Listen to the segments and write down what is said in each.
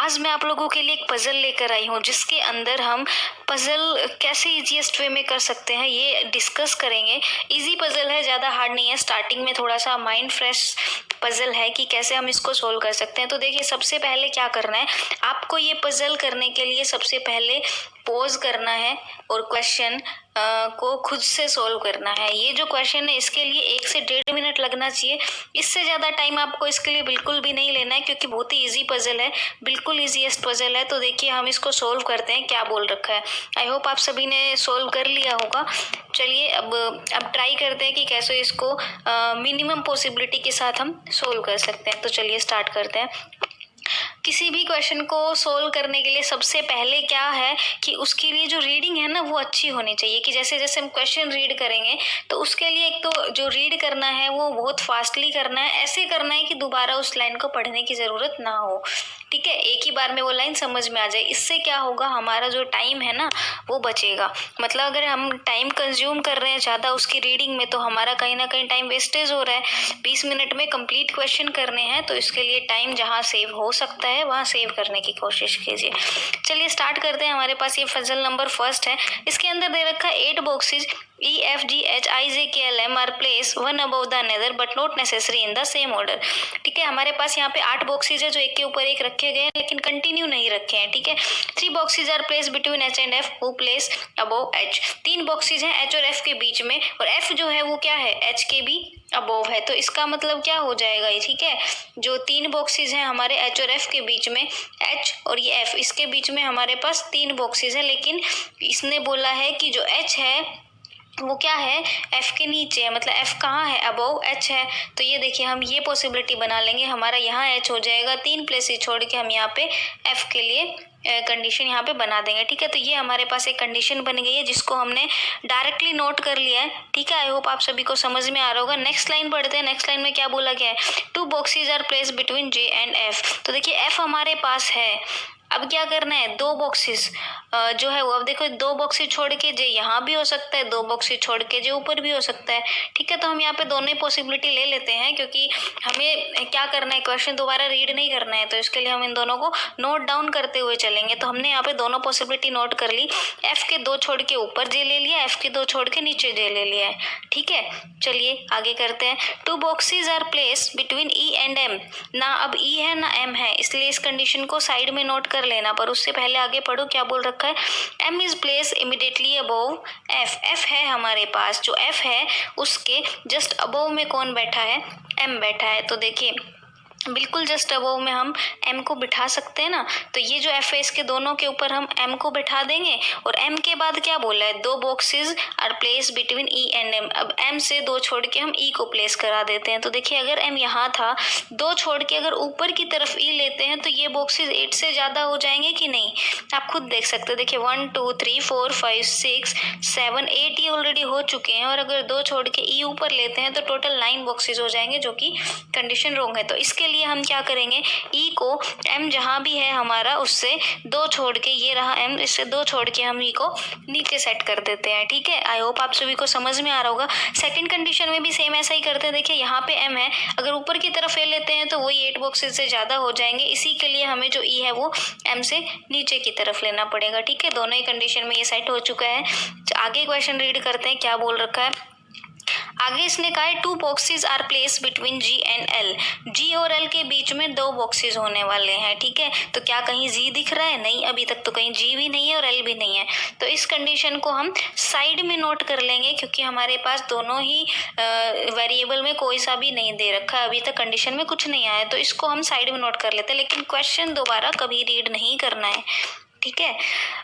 आज मैं आप लोगों के लिए एक पज़ल लेकर आई हूँ जिसके अंदर हम पज़ल कैसे ईजीएस्ट वे में कर सकते हैं ये डिस्कस करेंगे। इजी पज़ल है, ज़्यादा हार्ड नहीं है। स्टार्टिंग में थोड़ा सा माइंड फ्रेश पज़ल है कि कैसे हम इसको सोल्व कर सकते हैं। तो देखिए, सबसे पहले क्या करना है, आपको ये पज़ल करने के लिए सबसे पहले पॉज करना है और क्वेश्चन को खुद से सोल्व करना है। ये जो क्वेश्चन है इसके लिए 1 से 1.5 मिनट लगना चाहिए। इससे ज़्यादा टाइम आपको इसके लिए बिल्कुल भी नहीं लेना है क्योंकि बहुत ही इजी पज़ल है, बिल्कुल ईजीएस्ट पज़ल है। तो देखिए, हम इसको सोल्व करते हैं। क्या बोल रखा है, आई होप आप सभी ने सोल्व कर लिया होगा। चलिए अब ट्राई करते हैं कि कैसे इसको मिनिमम पॉसिबिलिटी के साथ हम सोल्व कर सकते हैं। तो चलिए स्टार्ट करते हैं। किसी भी क्वेश्चन को सोल्व करने के लिए सबसे पहले क्या है कि उसके लिए जो रीडिंग है ना वो अच्छी होनी चाहिए। कि जैसे जैसे हम क्वेश्चन रीड करेंगे तो उसके लिए एक तो जो रीड करना है वो बहुत फास्टली करना है। ऐसे करना है कि दोबारा उस लाइन को पढ़ने की ज़रूरत ना हो, ठीक है, एक ही बार में वो लाइन समझ में आ जाए। इससे क्या होगा, हमारा जो टाइम है ना वो बचेगा। मतलब अगर हम टाइम कंज्यूम कर रहे हैं ज़्यादा उसकी रीडिंग में तो हमारा कहीं ना कहीं टाइम वेस्टेज हो रहा है। 20 मिनट में कंप्लीट क्वेश्चन करने हैं तो इसके लिए टाइम जहाँ सेव हो सकता है वहाँ सेव करने की कोशिश कीजिए। चलिए स्टार्ट करते हैं। हमारे पास ये पजल नंबर फर्स्ट है। इसके अंदर दे रखा है 8 boxes E, F, G, H, I, J, K, L, M are placed one above the another but not necessary in the same order। ठीक है, हमारे पास यहाँ पे 8 बॉक्सेज है जो एक के ऊपर एक रखे गए हैं लेकिन कंटिन्यू नहीं रखे हैं। ठीक है, 3 boxes are place between H and F who place above H। 3 boxes हैं H और F के बीच में और F जो है वो क्या है, H के भी अबोव है। तो इसका मतलब क्या हो जाएगा ये, ठीक है, जो 3 बॉक्सेज हैं हमारे H और F के बीच में, H और ये F, इसके बीच में हमारे पास 3 बॉक्सेज हैं लेकिन इसने बोला है कि जो H है वो क्या है, F के नीचे है। मतलब F कहाँ है, अबोव H है। तो ये देखिए, हम ये पॉसिबिलिटी बना लेंगे, हमारा यहाँ H हो जाएगा। 3 प्लेसेस छोड़ के हम यहाँ पे F के लिए कंडीशन यहाँ पे बना देंगे। ठीक है, तो ये हमारे पास एक कंडीशन बन गई है जिसको हमने डायरेक्टली नोट कर लिया है। ठीक है, आई होप आप सभी को समझ में आ रहा होगा। नेक्स्ट लाइन पढ़ते हैं। नेक्स्ट लाइन में क्या बोला गया है, 2 boxes are place between J and F। तो देखिए F हमारे पास है, अब क्या करना है, 2 बॉक्सेस जो है वो, अब देखो 2 बॉक्सेस छोड़ के J यहाँ भी हो सकता है, 2 बॉक्सेस छोड़ के J ऊपर भी हो सकता है। ठीक है, तो हम यहाँ पे दोनों ही पॉसिबिलिटी ले लेते हैं क्योंकि हमें क्या करना है, क्वेश्चन दोबारा रीड नहीं करना है। तो इसके लिए हम इन दोनों को नोट डाउन करते हुए चलेंगे। तो हमने यहाँ पे दोनों पॉसिबिलिटी नोट कर ली। F के 2 छोड़ के ऊपर J ले लिया, F के 2 छोड़ के नीचे J ले लिया है। ठीक है, चलिए आगे करते हैं। 2 boxes are place between E and M। ना अब E है ना M है, इसलिए इस कंडीशन को साइड में नोट कर लेना। पर उससे पहले आगे पढ़ो क्या बोल रखा है, M is place immediately above F। F है हमारे पास, जो F है उसके जस्ट अबोव में कौन बैठा है, M बैठा है। तो देखिए बिल्कुल जस्ट अबोव में हम M को बिठा सकते हैं ना। तो ये जो F है इसके दोनों के ऊपर हम M को बिठा देंगे और M के बाद क्या बोला है, 2 boxes are place between E and M। अब M से 2 छोड़ के हम E को प्लेस करा देते हैं। तो देखिए, अगर M यहाँ था, 2 छोड़ के अगर ऊपर की तरफ E लेते हैं तो ये बॉक्सेस 8 से ज़्यादा हो जाएंगे कि नहीं, आप खुद देख सकते हैं। देखिए 1 2 3 4 5 6 7 8 ये ऑलरेडी हो चुके हैं और अगर 2 छोड़ के E ऊपर लेते हैं तो टोटल 9 बॉक्सेस हो जाएंगे, जो कि कंडीशन रॉन्ग है। तो इसके लिए हम क्या करेंगे, E को M जहाँ भी है हमारा उससे 2 छोड़ के, ये रहा M, इससे 2 छोड़ के हम E को नीचे सेट कर देते हैं। ठीक है, आई होप आप सभी को समझ में आ रहा होगा। सेकंड कंडीशन में भी सेम ऐसा ही करते हैं। देखिए यहाँ पे M है, अगर ऊपर की तरफ ले लेते हैं तो वही 8 बॉक्सेस से ज़्यादा हो जाएंगे। इसी के लिए हमें जो E है वो M से नीचे की तरफ लेना पड़ेगा। ठीक है, दोनों ही कंडीशन में ये सेट हो चुका है। आगे क्वेश्चन रीड करते हैं क्या बोल रखा है। आगे इसने कहा है 2 boxes are place between G and L। G और L के बीच में 2 बॉक्सेस होने वाले हैं। ठीक है, तो क्या कहीं G दिख रहा है, नहीं, अभी तक तो कहीं G भी नहीं है और L भी नहीं है। तो इस कंडीशन को हम साइड में नोट कर लेंगे क्योंकि हमारे पास दोनों ही वेरिएबल में कोई सा भी नहीं दे रखा है, अभी तक कंडीशन में कुछ नहीं आया। तो इसको हम साइड में नोट कर लेते हैं, लेकिन क्वेश्चन दोबारा कभी रीड नहीं करना है। ठीक है,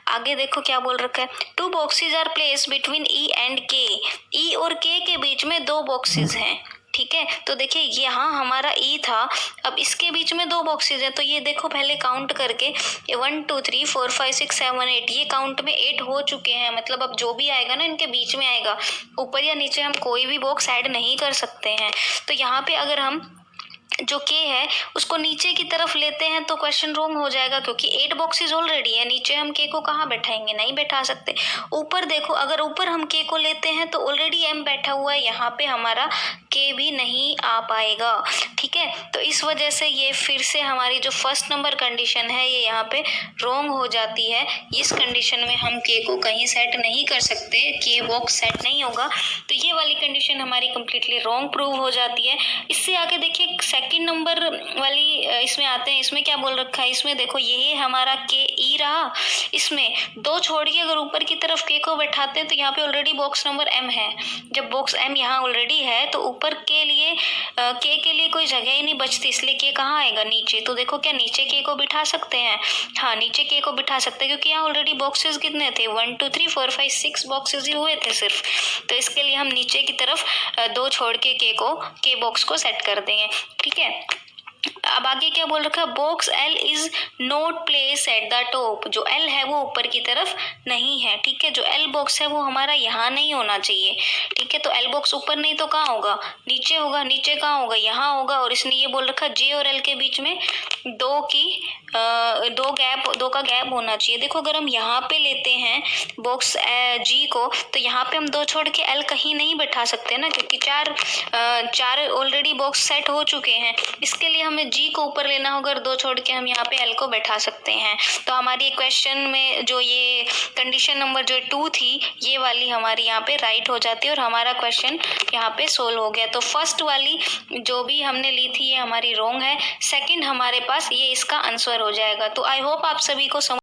आगे देखो क्या बोल रखा है, 2 boxes are place between E and K। E और K के बीच में 2 बॉक्सेस हैं। ठीक है, तो देखिए यहाँ हमारा E था, अब इसके बीच में 2 बॉक्सेस हैं। तो ये देखो पहले काउंट करके, ये 1 2 3 4 5 6 7 8, ये काउंट में 8 हो चुके हैं। मतलब अब जो भी आएगा ना इनके बीच में आएगा, ऊपर या नीचे हम कोई भी बॉक्स ऐड नहीं कर सकते हैं। तो यहाँ पे अगर हम जो के है उसको नीचे की तरफ लेते हैं तो क्वेश्चन रॉन्ग हो जाएगा, क्योंकि 8 बॉक्सेस ऑलरेडी है, नीचे हम के को कहाँ बैठाएंगे, नहीं बैठा सकते। ऊपर देखो, अगर ऊपर हम के को लेते हैं तो ऑलरेडी एम बैठा हुआ है, यहाँ पे हमारा के भी नहीं आ पाएगा। ठीक है, तो इस वजह से ये फिर से हमारी जो फर्स्ट नंबर कंडीशन है ये यहाँ पे रॉन्ग हो जाती है। इस कंडीशन में हम के को कहीं सेट नहीं कर सकते, के बॉक्स सेट नहीं होगा, तो ये वाली कंडीशन हमारी कंप्लीटली रॉन्ग प्रूव हो जाती है। इससे आगे देखिए सेकंड नंबर वाली इसमें आते हैं, इसमें क्या बोल रखा है, इसमें देखो यही हमारा के ई रहा, इसमें 2 छोड़ के अगर ऊपर की तरफ के को बैठाते हैं तो यहाँ पे ऑलरेडी बॉक्स नंबर एम है। जब बॉक्स एम यहाँ ऑलरेडी है तो ऊपर के लिए के लिए कोई जगह ही नहीं बचती, इसलिए के कहाँ आएगा, नीचे। तो देखो क्या नीचे के को बिठा सकते हैं, हाँ नीचे के को बिठा सकते हैं, क्योंकि यहाँ ऑलरेडी बॉक्सेस कितने थे, 1 2 3 4 5 6 बॉक्सेस ही हुए थे सिर्फ। तो इसके लिए हम नीचे की तरफ 2 छोड़ के के बॉक्स को सेट कर देंगे। ठीक है, अब आगे क्या बोल रखा है, box L is not place at the top. जो एल है वो ऊपर की तरफ नहीं है। ठीक है, जो एल बॉक्स है वो हमारा यहाँ नहीं होना चाहिए। ठीक है, तो एल बॉक्स ऊपर नहीं तो कहाँ होगा, नीचे होगा। नीचे कहाँ होगा, यहाँ होगा। और इसने ये बोल रखा जे और एल के बीच में दो का गैप होना चाहिए। देखो अगर हम यहाँ पे लेते हैं बॉक्स जी को, तो यहाँ पे हम 2 छोड़ के एल कहीं नहीं बैठा सकते ना, क्योंकि चार ऑलरेडी बॉक्स सेट हो चुके हैं। इसके लिए हमें जी को ऊपर लेना होगा और 2 छोड़ के हम यहाँ पे एल को बैठा सकते हैं। तो हमारी क्वेश्चन में जो ये कंडीशन नंबर जो 2 थी, ये वाली हमारी यहाँ पे राइट हो जाती है और हमारा क्वेश्चन यहाँ पे सोल्व हो गया। तो फर्स्ट वाली जो भी हमने ली थी ये हमारी रॉन्ग है, सेकंड हमारे पास ये इसका आंसर हो जाएगा। तो आई होप आप सभी को